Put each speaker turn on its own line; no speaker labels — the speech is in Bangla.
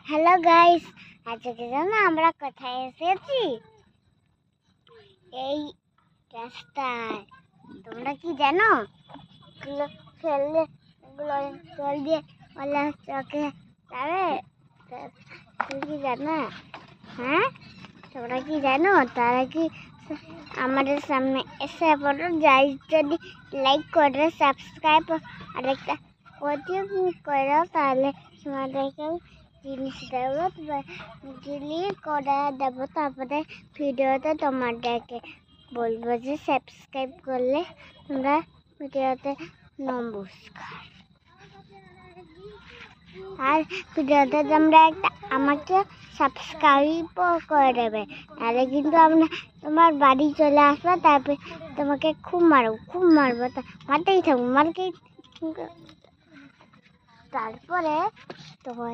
হ্যালো গাইস, আজকে জানো আমরা কোথায় এসেছি? এই রাস্তায়। তোমরা কি জানো? খেললে চল দিয়ে বলে চোখে যাবে। তুমি কি জানো? হ্যাঁ, তোমরা কি জানো? তারা কি আমাদের সামনে এসে পড়ো? যাই যদি লাইক করে সাবস্ক্রাইব আর একটা করো, তাহলে তোমাদেরকে জিনিস দেবো, ক্লিক করে দেবো। তারপরে ভিডিওতে তোমাদেরকে বলবো যে সাবস্ক্রাইব করলে তোমরা ভিডিওতে নমস্কার। আর ভিডিওতে তোমরা আমাকে সাবস্ক্রাইব করে দেবে, তাহলে কিন্তু আমরা তোমার বাড়ি চলে আসবো। তারপরে তোমাকে খুব মারবো, মারতেই থাকবো, তারপরে তোমার